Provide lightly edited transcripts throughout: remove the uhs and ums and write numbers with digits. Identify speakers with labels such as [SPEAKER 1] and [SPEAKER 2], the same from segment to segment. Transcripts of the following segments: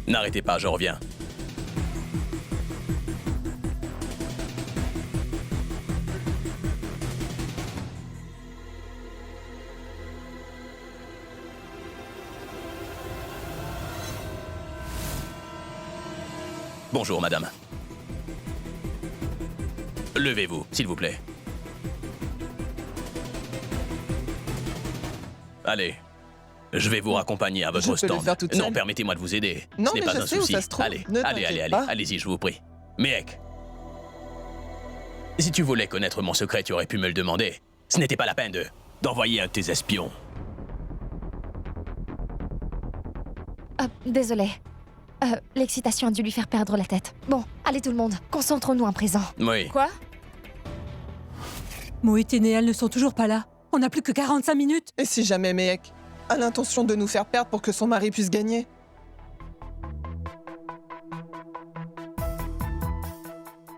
[SPEAKER 1] N'arrêtez pas, je reviens. Bonjour, madame. Levez-vous, s'il vous plaît. Allez. Je vais vous raccompagner à votre
[SPEAKER 2] Je peux le
[SPEAKER 1] stand.
[SPEAKER 2] faire toute
[SPEAKER 1] Non,
[SPEAKER 2] seule.
[SPEAKER 1] permettez-moi de vous aider.
[SPEAKER 2] Non,
[SPEAKER 1] Ce n'est
[SPEAKER 2] mais
[SPEAKER 1] pas
[SPEAKER 2] je
[SPEAKER 1] un
[SPEAKER 2] sais où
[SPEAKER 1] souci.
[SPEAKER 2] ça se trouve.
[SPEAKER 1] Allez,
[SPEAKER 2] Ne
[SPEAKER 1] allez,
[SPEAKER 2] t'inquiète
[SPEAKER 1] allez,
[SPEAKER 2] pas.
[SPEAKER 1] allez-y, je vous prie. Mec, si tu voulais connaître mon secret, tu aurais pu me le demander. Ce n'était pas la peine d'envoyer un de tes espions.
[SPEAKER 3] Désolé. L'excitation a dû lui faire perdre la tête. Bon, allez tout le monde, concentrons-nous à présent.
[SPEAKER 1] Oui.
[SPEAKER 3] Quoi?
[SPEAKER 4] Moït et Néel ne sont toujours pas là. On n'a plus que 45 minutes.
[SPEAKER 2] Et si jamais Mehek a l'intention de nous faire perdre pour que son mari puisse gagner?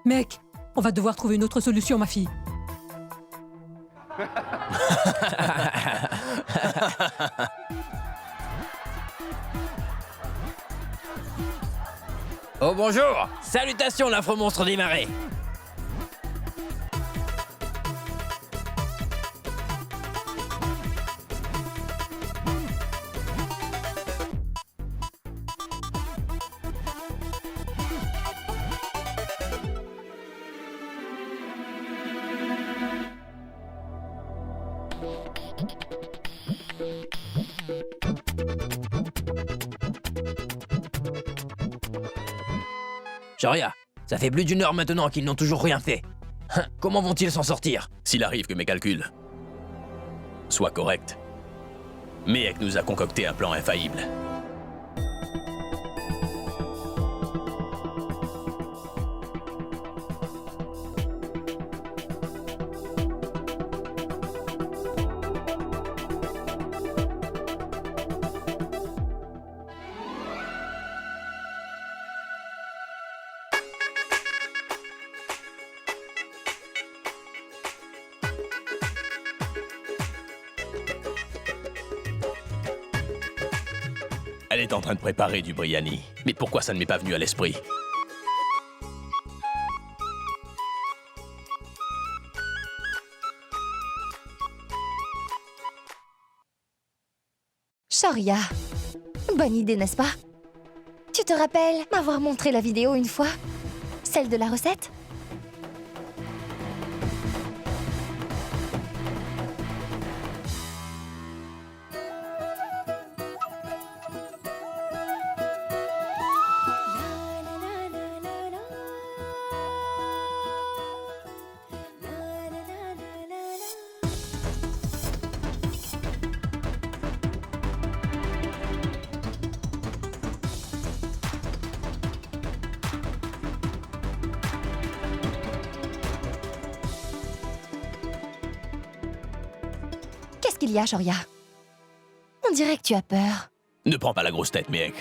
[SPEAKER 4] Mec, on va devoir trouver une autre solution, ma fille.
[SPEAKER 5] Oh bonjour! Salutations l'infomonstre des marais! Shoria, ça fait plus d'une heure maintenant qu'ils n'ont toujours rien fait. Comment vont-ils s'en sortir?
[SPEAKER 1] S'il arrive que mes calculs soient corrects, Mehek nous a concocté un plan infaillible. Elle est en train de préparer du biryani. Mais pourquoi ça ne m'est pas venu à l'esprit?
[SPEAKER 3] Shoria. Bonne idée, n'est-ce pas? Tu te rappelles m'avoir montré la vidéo une fois? Celle de la recette? Qu'est-ce qu'il y a, Shoria? On dirait que tu as peur.
[SPEAKER 1] Ne prends pas la grosse tête, Mehek.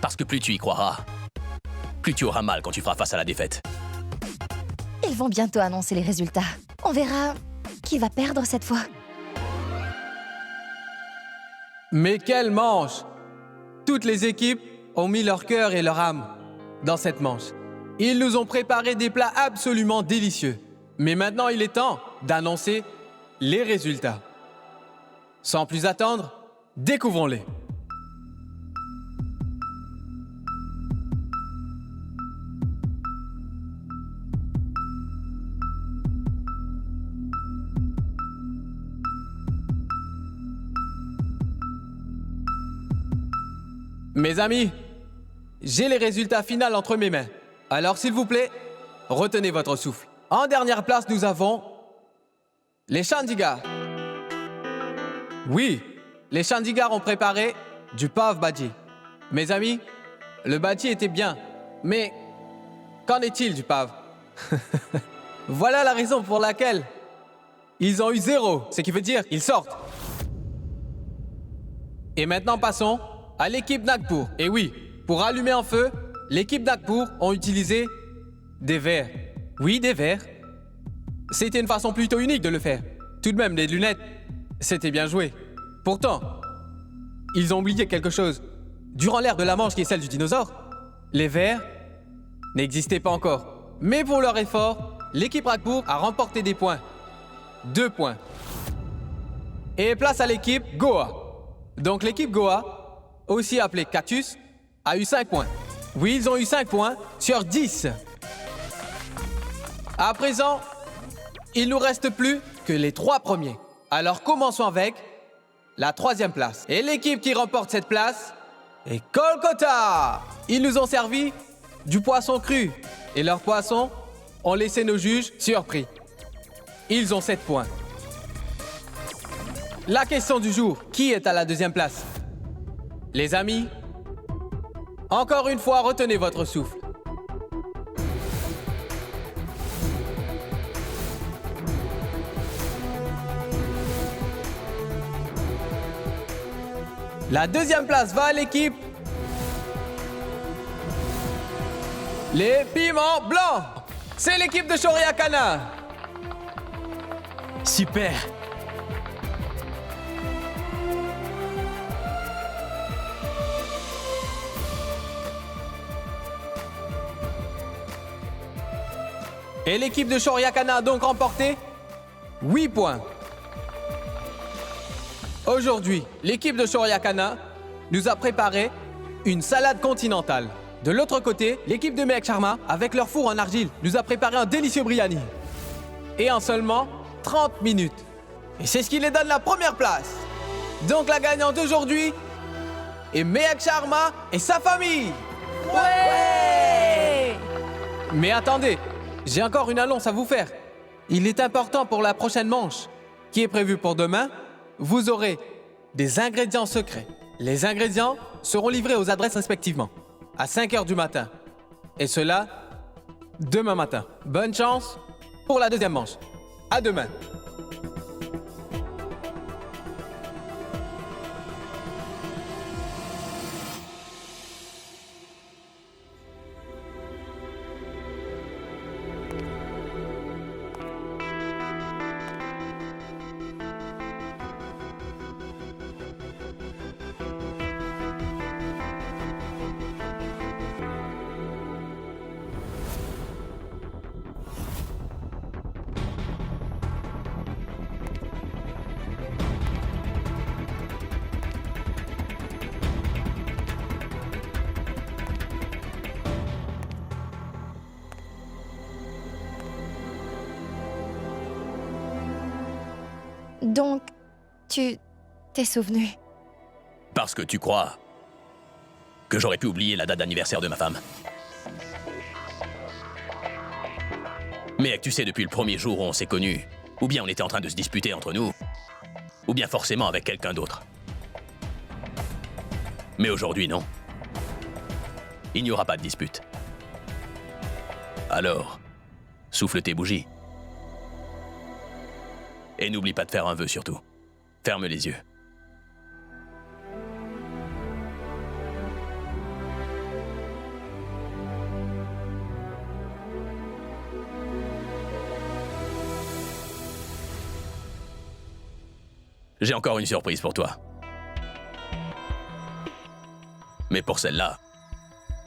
[SPEAKER 1] Parce que plus tu y croiras, plus tu auras mal quand tu feras face à la défaite.
[SPEAKER 3] Ils vont bientôt annoncer les résultats. On verra qui va perdre cette fois.
[SPEAKER 6] Mais quelle manche! Toutes les équipes ont mis leur cœur et leur âme dans cette manche. Ils nous ont préparé des plats absolument délicieux. Mais maintenant, il est temps d'annoncer les résultats. Sans plus attendre, découvrons-les. Mes amis, j'ai les résultats finaux entre mes mains. Alors s'il vous plaît, retenez votre souffle. En dernière place, nous avons les Chandigarh. Oui, les Chandigarh ont préparé du pav bhaji. Mes amis, le bhaji était bien, mais qu'en est-il du pav? Voilà la raison pour laquelle ils ont eu 0, ce qui veut dire qu'ils sortent. Et maintenant passons à l'équipe Nagpur. Et oui, pour allumer un feu, l'équipe Nagpur ont utilisé des verres. Oui, des verres. C'était une façon plutôt unique de le faire. Tout de même, des lunettes, c'était bien joué. Pourtant, ils ont oublié quelque chose. Durant l'ère de la Manche qui est celle du dinosaure, les Verts n'existaient pas encore. Mais pour leur effort, l'équipe Ragbourg a remporté des points. 2 points. Et place à l'équipe Goa. Donc l'équipe Goa, aussi appelée Cactus, a eu 5 points. Oui, ils ont eu 5 points sur 10. À présent, il nous reste plus que les 3 premiers. Alors commençons avec la 3e place. Et l'équipe qui remporte cette place est Kolkata. Ils nous ont servi du poisson cru. Et leurs poissons ont laissé nos juges surpris. Ils ont 7 points. La question du jour, qui est à la 2e place? Les amis, encore une fois, retenez votre souffle. La 2e place va à l'équipe Les Piments Blancs. C'est l'équipe de Shoryakana.
[SPEAKER 1] Super.
[SPEAKER 6] Et l'équipe de Shoryakana a donc remporté 8 points. Aujourd'hui, l'équipe de Shoryakana nous a préparé une salade continentale. De l'autre côté, l'équipe de Mehak Sharma, avec leur four en argile, nous a préparé un délicieux biryani. Et en seulement 30 minutes. Et c'est ce qui les donne la première place. Donc la gagnante d'aujourd'hui est Mehak Sharma et sa famille. Ouais! Mais attendez, j'ai encore une annonce à vous faire. Il est important pour la prochaine manche, qui est prévue pour demain, vous aurez des ingrédients secrets. Les ingrédients seront livrés aux adresses respectivement, à 5h du matin. Et cela, demain matin. Bonne chance pour la 2e manche. À demain.
[SPEAKER 3] Donc, tu t'es souvenu.
[SPEAKER 1] Parce que tu crois que j'aurais pu oublier la date d'anniversaire de ma femme. Mais tu sais, depuis le premier jour où on s'est connus, ou bien on était en train de se disputer entre nous, ou bien forcément avec quelqu'un d'autre. Mais aujourd'hui, non. Il n'y aura pas de dispute. Alors, souffle tes bougies. Et n'oublie pas de faire un vœu surtout. Ferme les yeux. J'ai encore une surprise pour toi. Mais pour celle-là,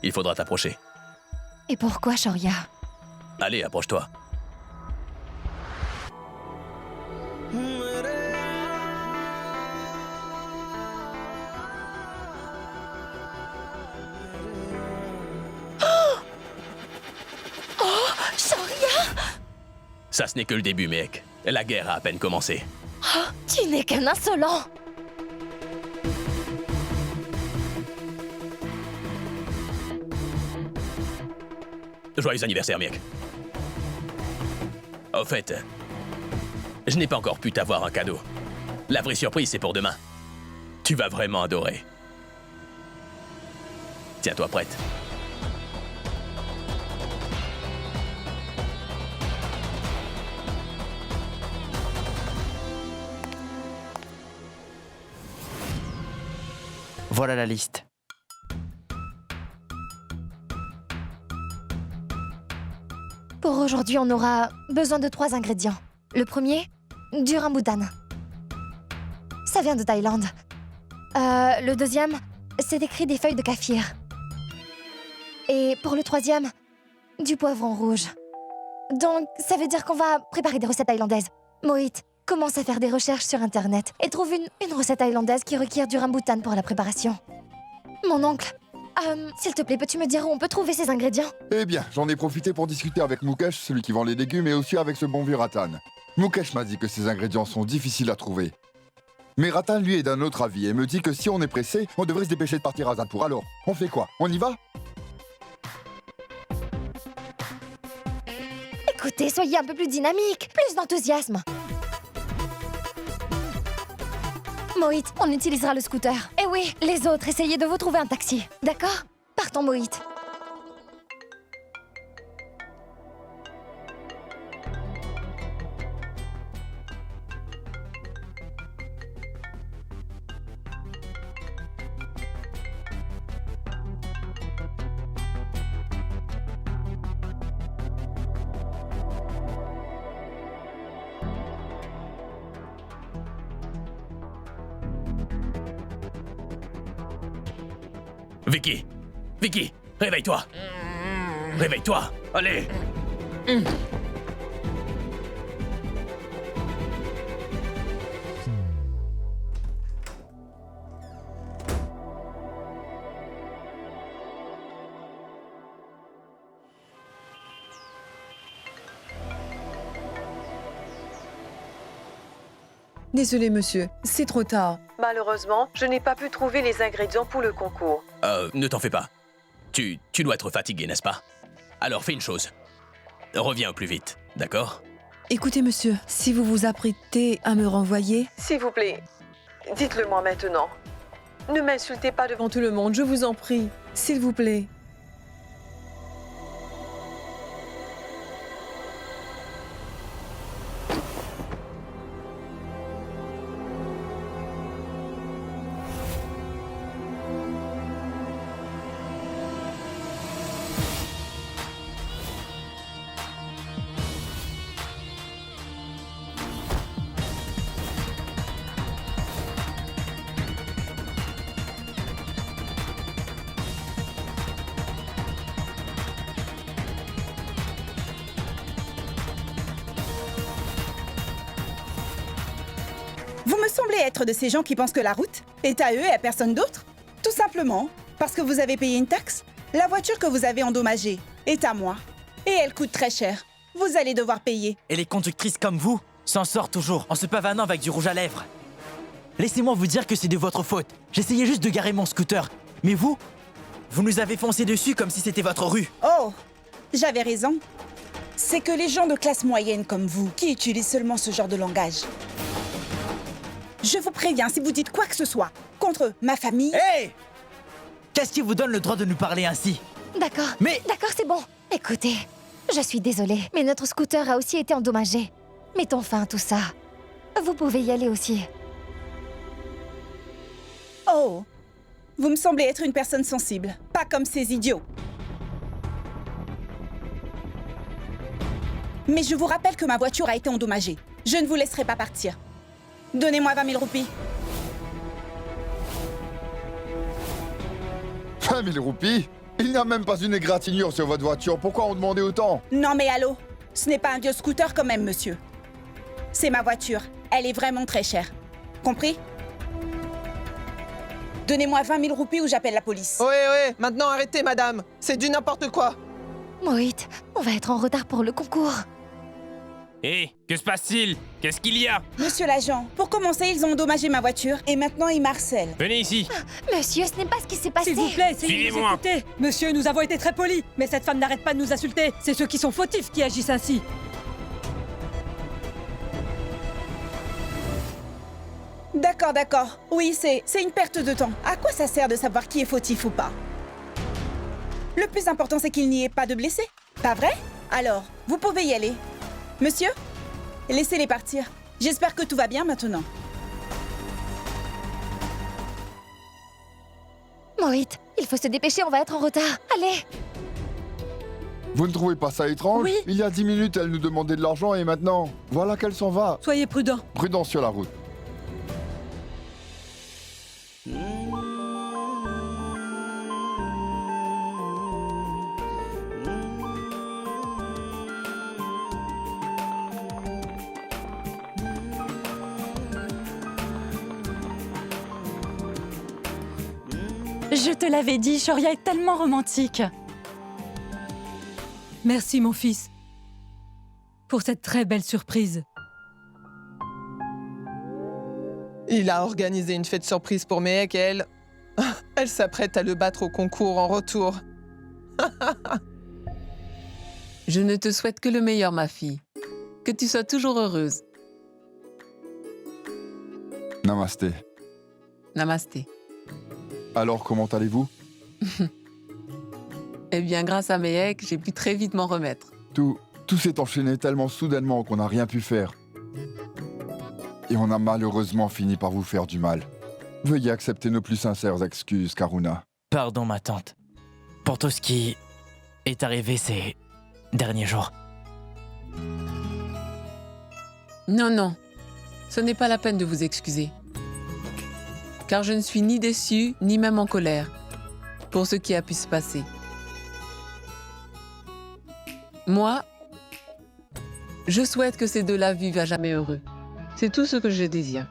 [SPEAKER 1] il faudra t'approcher.
[SPEAKER 3] Et pourquoi, Shorya?
[SPEAKER 1] Allez, approche-toi. Ça, ce n'est que le début, mec. La guerre a à peine commencé.
[SPEAKER 3] Oh, tu n'es qu'un insolent!
[SPEAKER 1] Joyeux anniversaire, mec. Au fait, je n'ai pas encore pu t'avoir un cadeau. La vraie surprise, c'est pour demain. Tu vas vraiment adorer. Tiens-toi prête.
[SPEAKER 5] Voilà la liste.
[SPEAKER 3] Pour aujourd'hui, on aura besoin de 3 ingrédients. Le premier, du rambutan. Ça vient de Thaïlande. Le deuxième, c'est décrit des feuilles de kaffir. Et pour le troisième, du poivron rouge. Donc, ça veut dire qu'on va préparer des recettes thaïlandaises. Mohit, commence à faire des recherches sur Internet et trouve une recette thaïlandaise qui requiert du rambutan pour la préparation. Mon oncle, s'il te plaît, peux-tu me dire où on peut trouver ces ingrédients?
[SPEAKER 7] Eh bien, j'en ai profité pour discuter avec Mukesh, celui qui vend les légumes, et aussi avec ce bon vieux Ratan. Mukesh m'a dit que ces ingrédients sont difficiles à trouver. Mais Ratan, lui, est d'un autre avis et me dit que si on est pressé, on devrait se dépêcher de partir à Zanpur. Alors, on fait quoi? On y va?
[SPEAKER 3] Écoutez, soyez un peu plus dynamique, plus d'enthousiasme. Mohit, on utilisera le scooter. Et oui, les autres, essayez de vous trouver un taxi. D'accord? Partons, Mohit.
[SPEAKER 1] Vicky! Vicky! Réveille-toi! Réveille-toi! Allez!
[SPEAKER 8] Désolé, monsieur, c'est trop tard.
[SPEAKER 9] Malheureusement, je n'ai pas pu trouver les ingrédients pour le concours.
[SPEAKER 1] Ne t'en fais pas. Tu dois être fatigué, n'est-ce pas? Alors fais une chose. Reviens au plus vite, d'accord?
[SPEAKER 8] Écoutez, monsieur, si vous vous apprêtez à me renvoyer...
[SPEAKER 9] S'il vous plaît, dites-le moi maintenant. Ne m'insultez pas devant
[SPEAKER 8] Devant tout le monde, je vous en prie, s'il vous plaît.
[SPEAKER 10] Vous me semblez être de ces gens qui pensent que la route est à eux et à personne d'autre. Tout simplement parce que vous avez payé une taxe. La voiture que vous avez endommagée est à moi. Et elle coûte très cher. Vous allez devoir payer.
[SPEAKER 5] Et les conductrices comme vous s'en sortent toujours en se pavanant avec du rouge à lèvres. Laissez-moi vous dire que c'est de votre faute. J'essayais juste de garer mon scooter. Mais vous nous avez foncé dessus comme si c'était votre rue.
[SPEAKER 10] Oh, j'avais raison. C'est que les gens de classe moyenne comme vous qui utilisent seulement ce genre de langage. Je vous préviens, si vous dites quoi que ce soit contre ma famille...
[SPEAKER 5] Hé! Qu'est-ce qui vous donne le droit de nous parler ainsi?
[SPEAKER 3] D'accord.
[SPEAKER 5] Mais-
[SPEAKER 3] D'accord, c'est bon. Écoutez, je suis désolée, mais notre scooter a aussi été endommagé. Mettons fin à tout ça. Vous pouvez y aller aussi.
[SPEAKER 10] Oh, vous me semblez être une personne sensible. Pas comme ces idiots. Mais je vous rappelle que ma voiture a été endommagée. Je ne vous laisserai pas partir. Donnez-moi 20 000 roupies.
[SPEAKER 7] 20 000 roupies? Il n'y a même pas une égratignure sur votre voiture. Pourquoi en demander autant?
[SPEAKER 10] Non mais allô, ce n'est pas un vieux scooter quand même, monsieur. C'est ma voiture. Elle est vraiment très chère. Compris? Donnez-moi 20 000 roupies ou j'appelle la police.
[SPEAKER 2] Ouais, maintenant arrêtez, madame. C'est du n'importe quoi.
[SPEAKER 3] Mohit, on va être en retard pour le concours.
[SPEAKER 11] Hé, que se passe-t-il? Qu'est-ce qu'il y a?
[SPEAKER 10] Monsieur l'agent, pour commencer, ils ont endommagé ma voiture et maintenant ils m'harcèlent.
[SPEAKER 11] Venez ici.
[SPEAKER 3] Monsieur, ce n'est pas ce qui s'est passé.
[SPEAKER 4] S'il vous plaît, essayez de nous
[SPEAKER 11] Suivez-moi.
[SPEAKER 4] écouter. Monsieur, nous avons été très polis, mais cette femme n'arrête pas de nous insulter. C'est ceux qui sont fautifs qui agissent ainsi.
[SPEAKER 10] D'accord. Oui, c'est une perte de temps. À quoi ça sert de savoir qui est fautif ou pas? Le plus important, c'est qu'il n'y ait pas de blessés. Pas vrai? Alors, vous pouvez y aller. Monsieur, laissez-les partir. J'espère que tout va bien maintenant.
[SPEAKER 3] Mohit, il faut se dépêcher, on va être en retard. Allez.
[SPEAKER 7] Vous ne trouvez pas ça étrange?
[SPEAKER 4] Oui.
[SPEAKER 7] Il y a 10 minutes, elle nous demandait de l'argent et maintenant, voilà qu'elle s'en va.
[SPEAKER 4] Soyez prudents.
[SPEAKER 7] Prudence sur la route.
[SPEAKER 4] Je te l'avais dit, Shoria est tellement romantique. Merci, mon fils, pour cette très belle surprise.
[SPEAKER 2] Il a organisé une fête surprise pour Mehek et elle... Elle s'apprête à le battre au concours en retour.
[SPEAKER 12] Je ne te souhaite que le meilleur, ma fille. Que tu sois toujours heureuse.
[SPEAKER 7] Namasté.
[SPEAKER 12] Namasté.
[SPEAKER 7] Alors, comment allez-vous?
[SPEAKER 12] Eh bien, grâce à Mehek, j'ai pu très vite m'en remettre.
[SPEAKER 7] Tout s'est enchaîné tellement soudainement qu'on n'a rien pu faire. Et on a malheureusement fini par vous faire du mal. Veuillez accepter nos plus sincères excuses, Karuna.
[SPEAKER 5] Pardon, ma tante, pour tout ce qui est arrivé ces derniers jours.
[SPEAKER 12] Non, non. Ce n'est pas la peine de vous excuser. Car je ne suis ni déçue, ni même en colère pour ce qui a pu se passer. Moi, je souhaite que ces deux-là vivent à jamais heureux. C'est tout ce que je désire.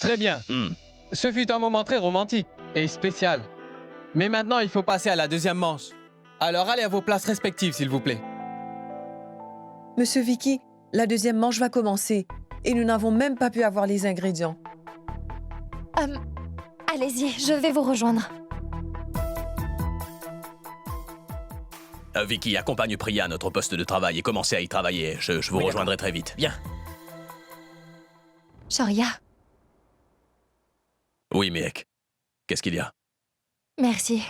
[SPEAKER 6] Très bien. Ce fut un moment très romantique et spécial. Mais maintenant, il faut passer à la deuxième manche. Alors allez à vos places respectives, s'il vous plaît.
[SPEAKER 8] Monsieur Vicky, la deuxième manche va commencer et nous n'avons même pas pu avoir les ingrédients.
[SPEAKER 3] Allez-y, je vais vous rejoindre.
[SPEAKER 1] Vicky, accompagne Priya à notre poste de travail et commencez à y travailler. Je vous rejoindrai très vite.
[SPEAKER 5] Bien.
[SPEAKER 3] Shoria,
[SPEAKER 1] Oui, Mehek. Qu'est-ce qu'il y a?
[SPEAKER 3] merci.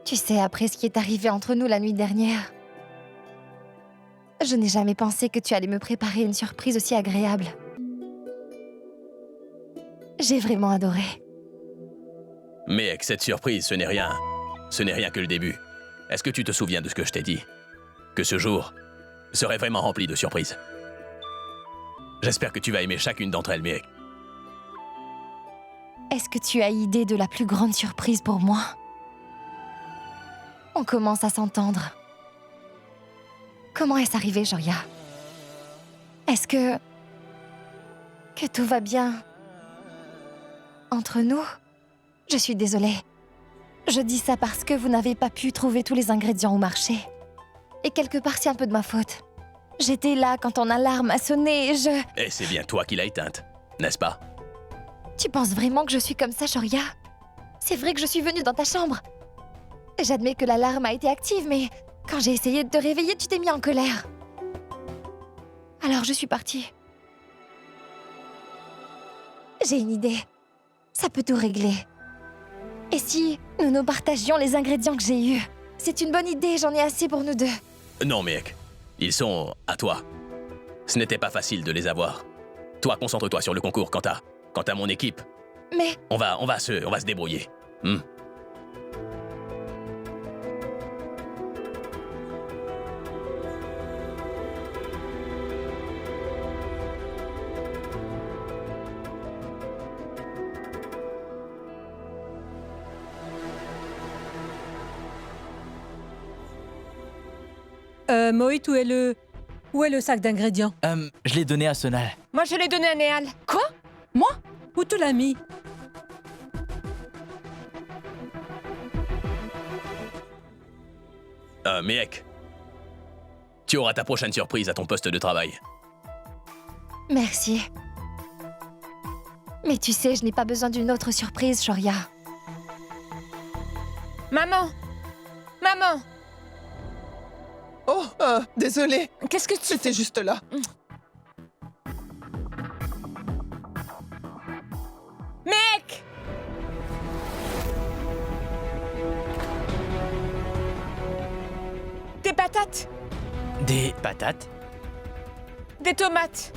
[SPEAKER 3] Tu sais, après ce qui est arrivé entre nous la nuit dernière, je n'ai jamais pensé que tu allais me préparer une surprise aussi agréable. J'ai vraiment adoré.
[SPEAKER 1] Mehek, cette surprise, ce n'est rien. Ce n'est rien que le début. Est-ce que tu te souviens de ce que je t'ai dit? Que ce jour serait vraiment rempli de surprises. J'espère que tu vas aimer chacune d'entre elles, Mehek.
[SPEAKER 3] Est-ce que tu as idée de la plus grande surprise pour moi? On commence à s'entendre. Comment est-ce arrivé, Shoria? Est-ce que tout va bien entre nous? Je suis désolée. Je dis ça parce que vous n'avez pas pu trouver tous les ingrédients au marché. Et quelque part, c'est un peu de ma faute. J'étais là quand ton alarme a sonné et je...
[SPEAKER 1] Et c'est bien toi qui l'as éteinte, n'est-ce pas?
[SPEAKER 3] Tu penses vraiment que je suis comme ça, Shoria? C'est vrai que je suis venue dans ta chambre. J'admets que l'alarme a été active, mais quand j'ai essayé de te réveiller, tu t'es mis en colère. Alors je suis partie. J'ai une idée. Ça peut tout régler. Et si nous partagions les ingrédients que j'ai eus? C'est une bonne idée, j'en ai assez pour nous deux.
[SPEAKER 1] Non, Mehek. Ils sont à toi. Ce n'était pas facile de les avoir. Toi, concentre-toi sur le concours. Quant à mon équipe,
[SPEAKER 3] Mais...
[SPEAKER 1] on va se débrouiller.
[SPEAKER 4] Moït, où est le sac d'ingrédients?
[SPEAKER 5] Je l'ai donné à Sonal.
[SPEAKER 3] Moi, je l'ai donné à Néal.
[SPEAKER 4] Quoi? Moi? Où tu l'as mis?
[SPEAKER 1] Méhek, tu auras ta prochaine surprise à ton poste de travail.
[SPEAKER 3] Merci. Mais tu sais, je n'ai pas besoin d'une autre surprise, Shoria.
[SPEAKER 10] Maman! Maman!
[SPEAKER 2] Oh, désolé.
[SPEAKER 10] Qu'est-ce que tu...
[SPEAKER 2] J'étais juste là.
[SPEAKER 10] Mec! Des patates!
[SPEAKER 5] Des patates?
[SPEAKER 10] Des tomates!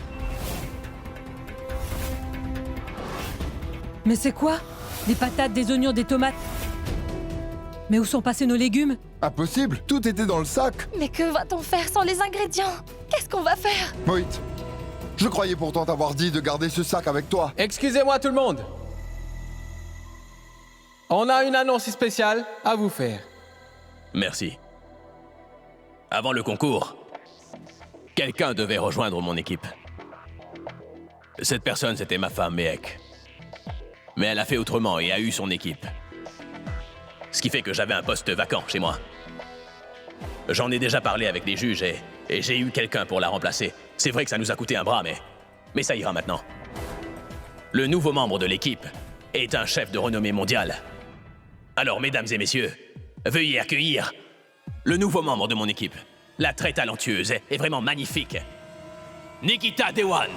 [SPEAKER 4] Mais c'est quoi? Des patates, des oignons, des tomates? Mais où sont passés nos légumes?
[SPEAKER 7] Impossible, tout était dans le sac.
[SPEAKER 3] Mais que va-t-on faire sans les ingrédients? Qu'est-ce qu'on va faire?
[SPEAKER 7] Moït, je croyais pourtant t'avoir dit de garder ce sac avec toi.
[SPEAKER 6] Excusez-moi tout le monde. On a une annonce spéciale à vous faire.
[SPEAKER 1] Merci. Avant le concours, quelqu'un devait rejoindre mon équipe. Cette personne, c'était ma femme, Méhek. Mais elle a fait autrement et a eu son équipe. Ce qui fait que j'avais un poste vacant chez moi. J'en ai déjà parlé avec les juges et j'ai eu quelqu'un pour la remplacer. C'est vrai que ça nous a coûté un bras, mais ça ira maintenant. Le nouveau membre de l'équipe est un chef de renommée mondiale. Alors, mesdames et messieurs, veuillez accueillir le nouveau membre de mon équipe, la très talentueuse et vraiment magnifique, Nikita Dewan.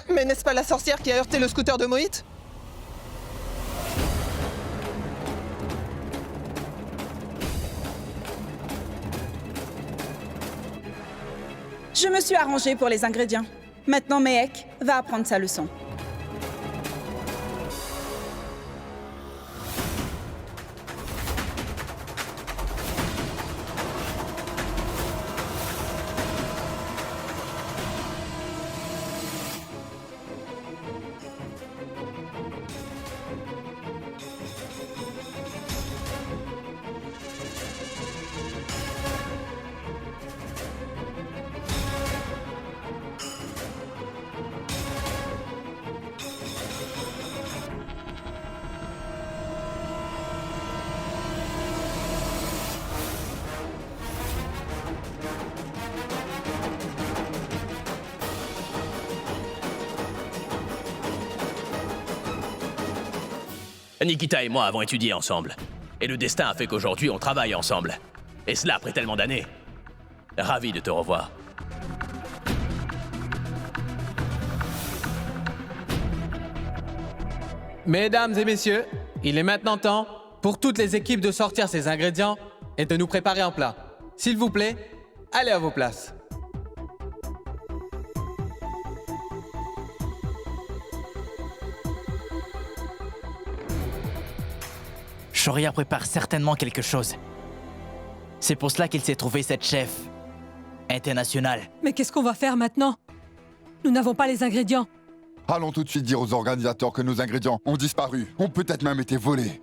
[SPEAKER 2] Mais n'est-ce pas la sorcière qui a heurté le scooter de Moït?
[SPEAKER 10] Je me suis arrangée pour les ingrédients. Maintenant, Méhek va apprendre sa leçon.
[SPEAKER 1] Nikita et moi avons étudié ensemble. Et le destin a fait qu'aujourd'hui, on travaille ensemble. Et cela après tellement d'années. Ravi de te revoir.
[SPEAKER 6] Mesdames et messieurs, il est maintenant temps pour toutes les équipes de sortir ces ingrédients et de nous préparer un plat. S'il vous plaît, allez à vos places.
[SPEAKER 5] Shoria prépare certainement quelque chose. C'est pour cela qu'il s'est trouvé cette chef internationale.
[SPEAKER 4] Mais qu'est-ce qu'on va faire maintenant? Nous n'avons pas les ingrédients.
[SPEAKER 7] Allons tout de suite dire aux organisateurs que nos ingrédients ont disparu, ont peut-être même été volés.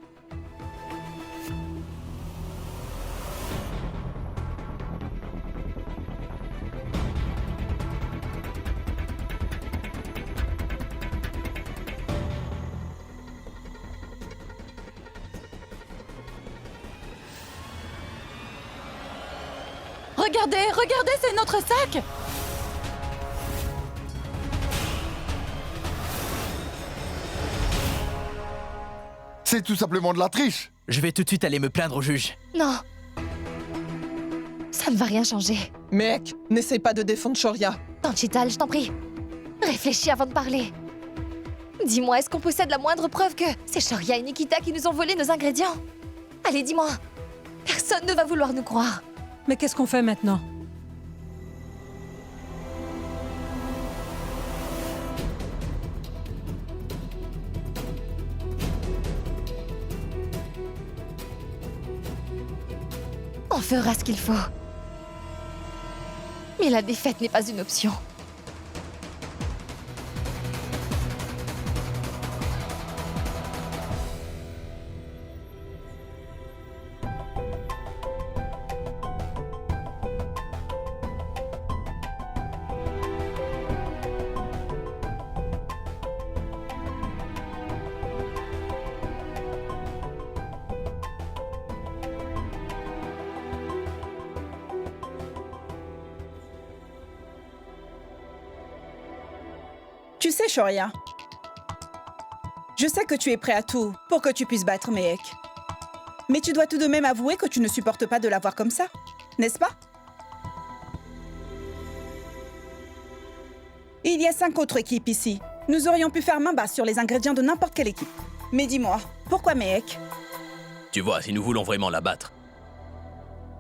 [SPEAKER 13] Regardez, regardez, c'est notre sac!
[SPEAKER 7] C'est tout simplement de la triche!
[SPEAKER 5] Je vais tout de suite aller me plaindre au juge.
[SPEAKER 3] Non. Ça ne va rien changer.
[SPEAKER 2] Mec, n'essaye pas de défendre Shoria.
[SPEAKER 3] Tanchital, je t'en prie. Réfléchis avant de parler. Dis-moi, est-ce qu'on possède la moindre preuve que c'est Shoria et Nikita qui nous ont volé nos ingrédients? Allez, dis-moi. Personne ne va vouloir nous croire.
[SPEAKER 4] Mais qu'est-ce qu'on fait maintenant?
[SPEAKER 3] On fera ce qu'il faut. Mais la défaite n'est pas une option.
[SPEAKER 10] Tu sais, Shoria, je sais que tu es prêt à tout pour que tu puisses battre Mehek. Mais tu dois tout de même avouer que tu ne supportes pas de la voir comme ça, n'est-ce pas? Il y a 5 autres équipes ici. Nous aurions pu faire main basse sur les ingrédients de n'importe quelle équipe. Mais dis-moi, pourquoi Mehek?
[SPEAKER 1] Tu vois, si nous voulons vraiment la battre,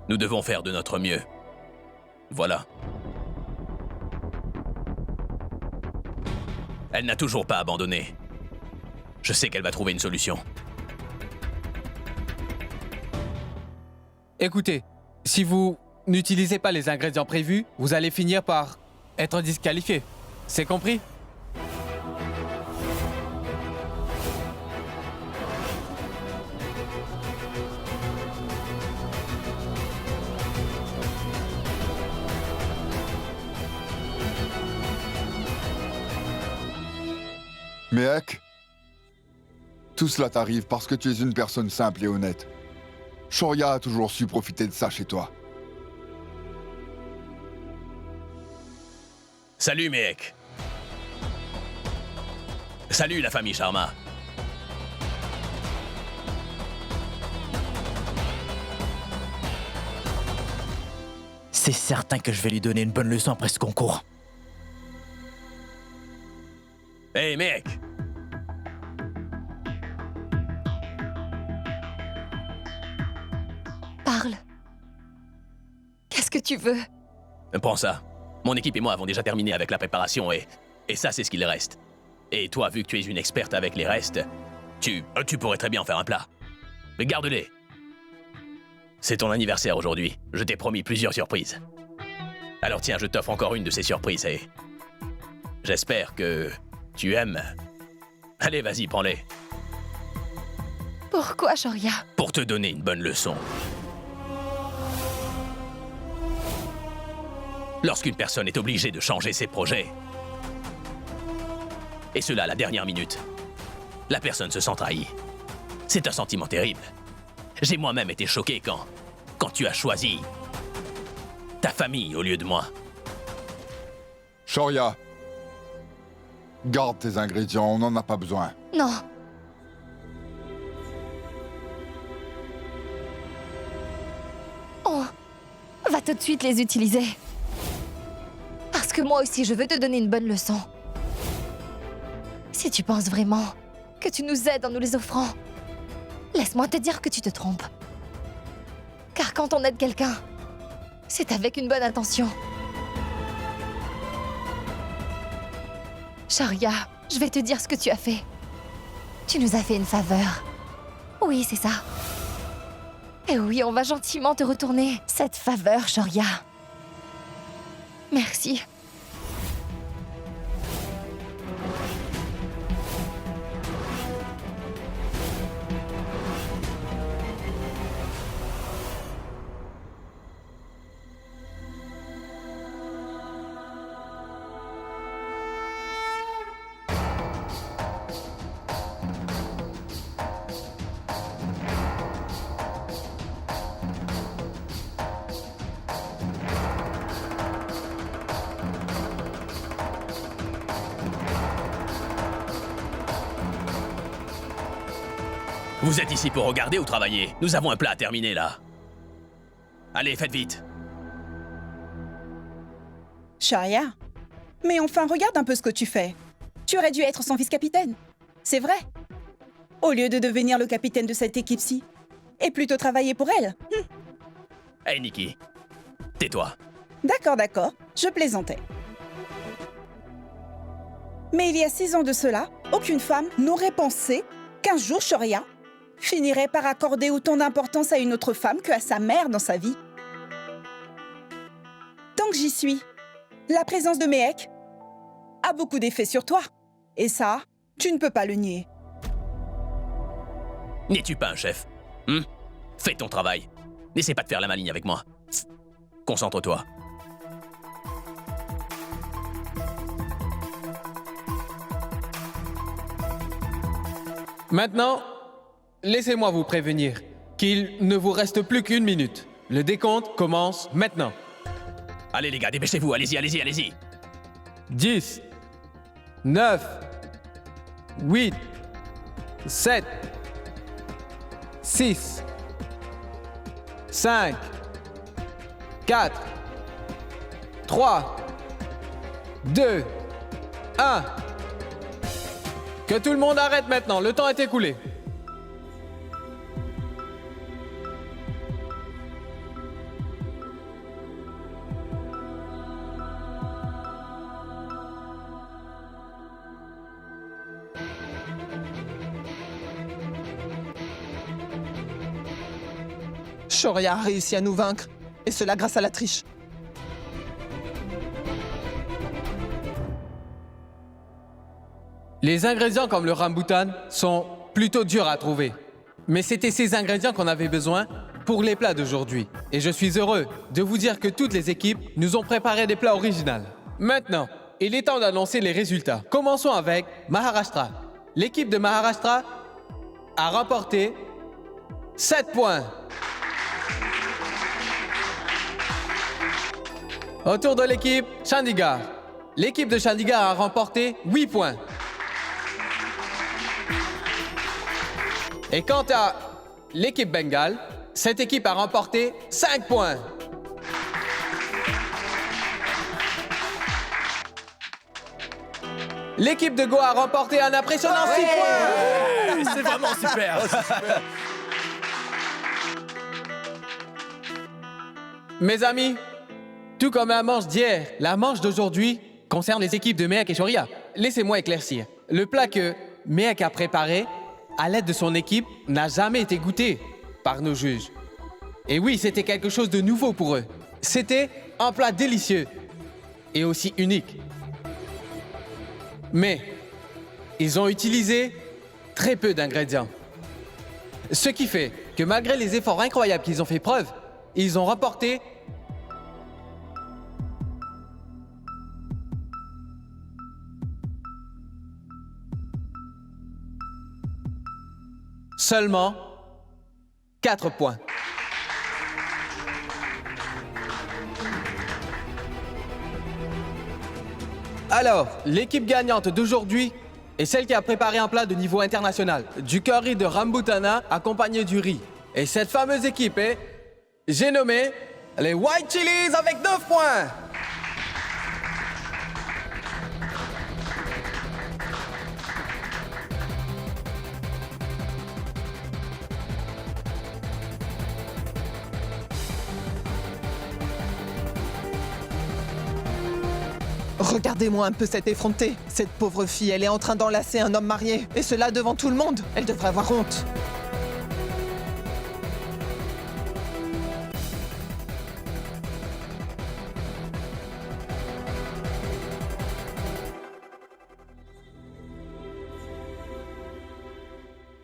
[SPEAKER 1] nous devons faire de notre mieux. Voilà. Elle n'a toujours pas abandonné. Je sais qu'elle va trouver une solution.
[SPEAKER 6] Écoutez, si vous n'utilisez pas les ingrédients prévus, vous allez finir par être disqualifié. C'est compris?
[SPEAKER 7] Mehek, tout cela t'arrive parce que tu es une personne simple et honnête. Shoria a toujours su profiter de ça chez toi.
[SPEAKER 1] Salut, Mehek. Salut, la famille Sharma.
[SPEAKER 5] C'est certain que je vais lui donner une bonne leçon après ce concours.
[SPEAKER 1] Hey, Mehek.
[SPEAKER 3] Parle. Qu'est-ce que tu veux?
[SPEAKER 1] Prends ça. Mon équipe et moi avons déjà terminé avec la préparation et ça, c'est ce qu'il reste. Et toi, vu que tu es une experte avec les restes, tu pourrais très bien faire un plat. Mais garde-les. C'est ton anniversaire aujourd'hui. Je t'ai promis plusieurs surprises. Alors tiens, je t'offre encore une de ces surprises et j'espère que tu aimes. Allez, vas-y, prends-les.
[SPEAKER 3] Pourquoi, Shoria?
[SPEAKER 1] Pour te donner une bonne leçon. Lorsqu'une personne est obligée de changer ses projets, et cela à la dernière minute, la personne se sent trahie. C'est un sentiment terrible. J'ai moi-même été choqué quand tu as choisi ta famille au lieu de moi.
[SPEAKER 7] Shoria, garde tes ingrédients, on n'en a pas besoin.
[SPEAKER 3] Non. On va tout de suite les utiliser. Parce que moi aussi, je veux te donner une bonne leçon. Si tu penses vraiment que tu nous aides en nous les offrant, laisse-moi te dire que tu te trompes. Car quand on aide quelqu'un, c'est avec une bonne intention. Shoria, je vais te dire ce que tu as fait. Tu nous as fait une faveur. Oui, c'est ça. Et oui, on va gentiment te retourner cette faveur, Shoria. Merci.
[SPEAKER 1] Vous êtes ici pour regarder ou travailler? Nous avons un plat à terminer, là. Allez, faites vite.
[SPEAKER 10] Shoria, mais enfin, regarde un peu ce que tu fais. Tu aurais dû être son vice-capitaine. C'est vrai. Au lieu de devenir le capitaine de cette équipe-ci, et plutôt travailler pour elle.
[SPEAKER 1] Hey, Nikki, tais-toi.
[SPEAKER 10] D'accord, d'accord, je plaisantais. Mais il y a 6 ans de cela, aucune femme n'aurait pensé qu'un jour Shoria finirait par accorder autant d'importance à une autre femme qu'à sa mère dans sa vie. tant que j'y suis, la présence de Mehek a beaucoup d'effets sur toi. Et ça, tu ne peux pas le nier.
[SPEAKER 1] N'es-tu pas un chef? Fais ton travail. N'essaie pas de faire la maligne avec moi. Concentre-toi.
[SPEAKER 6] Maintenant, laissez-moi vous prévenir qu'il ne vous reste plus qu'1 minute. Le décompte commence maintenant.
[SPEAKER 1] Allez les gars, dépêchez-vous, allez-y, allez-y, allez-y.
[SPEAKER 6] 10, 9, 8, 7, 6, 5, 4, 3, 2, 1. Que tout le monde arrête maintenant, le temps est écoulé.
[SPEAKER 2] Shoria a réussi à nous vaincre, et cela grâce à la triche.
[SPEAKER 6] Les ingrédients comme le rambutan sont plutôt durs à trouver. Mais c'était ces ingrédients qu'on avait besoin pour les plats d'aujourd'hui. Et je suis heureux de vous dire que toutes les équipes nous ont préparé des plats originaux. Maintenant, il est temps d'annoncer les résultats. Commençons avec Maharashtra. L'équipe de Maharashtra a remporté 7 points. Au tour de l'équipe Chandigarh. L'équipe de Chandigarh a remporté 8 points. Et quant à l'équipe Bengale, cette équipe a remporté 5 points. L'équipe de Goa a remporté un impressionnant 6 points.
[SPEAKER 1] C'est vraiment super.
[SPEAKER 6] Mes amis, tout comme la manche d'hier, la manche d'aujourd'hui concerne les équipes de Mehek et Shoria. Laissez-moi éclaircir. Le plat que Mehek a préparé, à l'aide de son équipe, n'a jamais été goûté par nos juges. Et oui, c'était quelque chose de nouveau pour eux. C'était un plat délicieux et aussi unique. Mais ils ont utilisé très peu d'ingrédients. Ce qui fait que malgré les efforts incroyables qu'ils ont fait preuve, ils ont remporté seulement 4 points. Alors, l'équipe gagnante d'aujourd'hui est celle qui a préparé un plat de niveau international, du curry de rambutana accompagné du riz. Et cette fameuse équipe est, j'ai nommé les White Chilies avec 9 points.
[SPEAKER 2] Regardez-moi un peu cette effrontée. Cette pauvre fille, elle est en train d'enlacer un homme marié. Et cela devant tout le monde. Elle devrait avoir honte.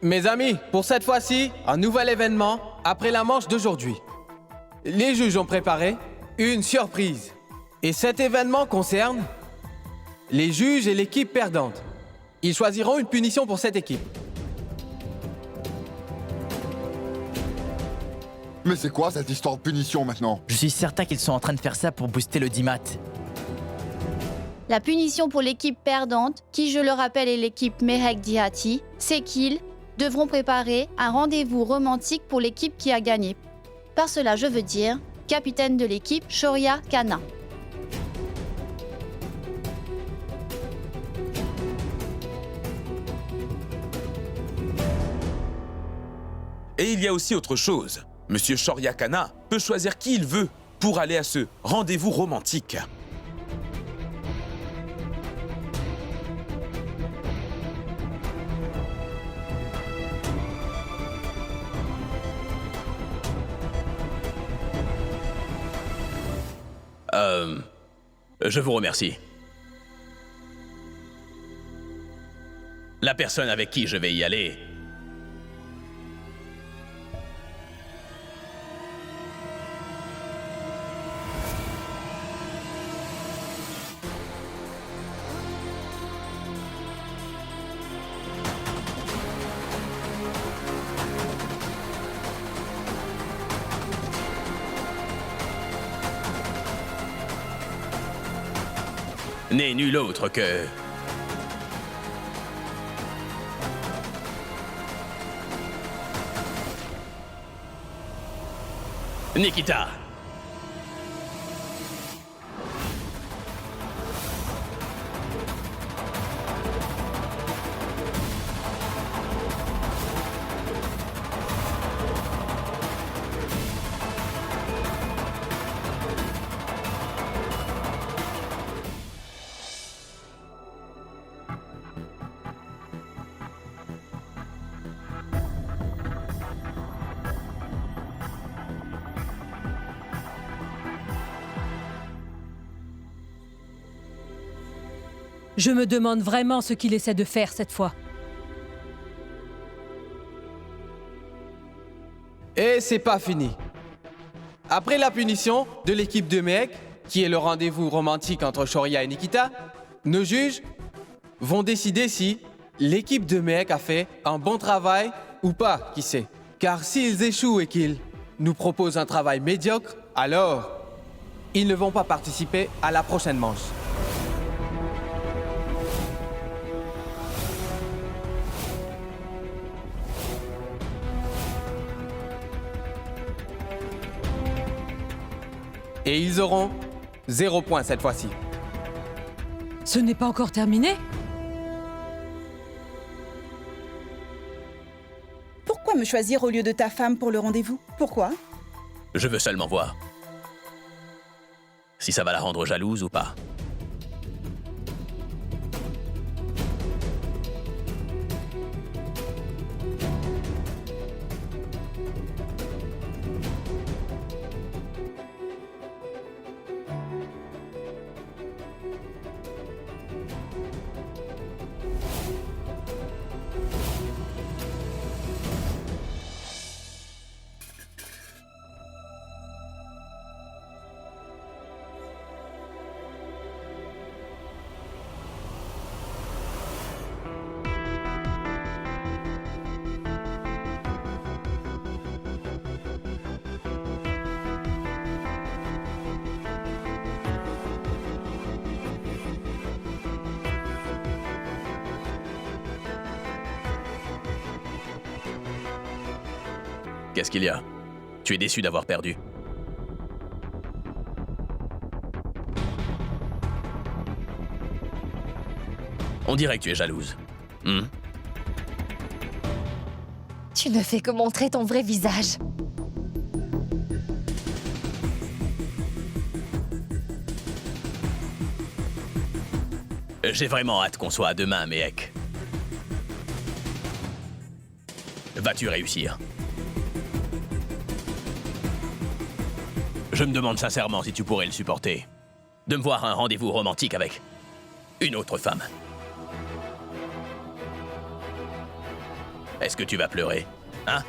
[SPEAKER 6] Mes amis, pour cette fois-ci, un nouvel événement après la manche d'aujourd'hui. Les juges ont préparé une surprise. Et cet événement concerne les juges et l'équipe perdante. Ils choisiront une punition pour cette équipe.
[SPEAKER 7] Mais c'est quoi cette histoire de punition maintenant?
[SPEAKER 5] Je suis certain qu'ils sont en train de faire ça pour booster le Dimat.
[SPEAKER 13] La punition pour l'équipe perdante, qui je le rappelle est l'équipe Mehek Dihati, c'est qu'ils devront préparer un rendez-vous romantique pour l'équipe qui a gagné. Par cela, je veux dire capitaine de l'équipe Shoria Khanna.
[SPEAKER 14] Et il y a aussi autre chose. Monsieur Shoria Khanna peut choisir qui il veut pour aller à ce rendez-vous romantique.
[SPEAKER 1] Je vous remercie. La personne avec qui je vais y aller... n'est nul autre que... Nikita.
[SPEAKER 4] Je me demande vraiment ce qu'il essaie de faire cette fois.
[SPEAKER 6] Et c'est pas fini. Après la punition de l'équipe de Mehek, qui est le rendez-vous romantique entre Shoria et Nikita, nos juges vont décider si l'équipe de Mehek a fait un bon travail ou pas, qui sait. Car s'ils échouent et qu'ils nous proposent un travail médiocre, alors ils ne vont pas participer à la prochaine manche. Et ils auront 0 point cette fois-ci.
[SPEAKER 4] Ce n'est pas encore terminé?
[SPEAKER 10] Pourquoi me choisir au lieu de ta femme pour le rendez-vous? Pourquoi?
[SPEAKER 1] Je veux seulement voir si ça va la rendre jalouse ou pas. Qu'est-ce qu'il y a? Tu es déçu d'avoir perdu? On dirait que tu es jalouse.
[SPEAKER 3] Tu ne fais que montrer ton vrai visage.
[SPEAKER 1] J'ai vraiment hâte qu'on soit à demain, Mehek. Vas-tu réussir? Je me demande sincèrement si tu pourrais le supporter. De me voir à un rendez-vous romantique avec une autre femme. Est-ce que tu vas pleurer, hein?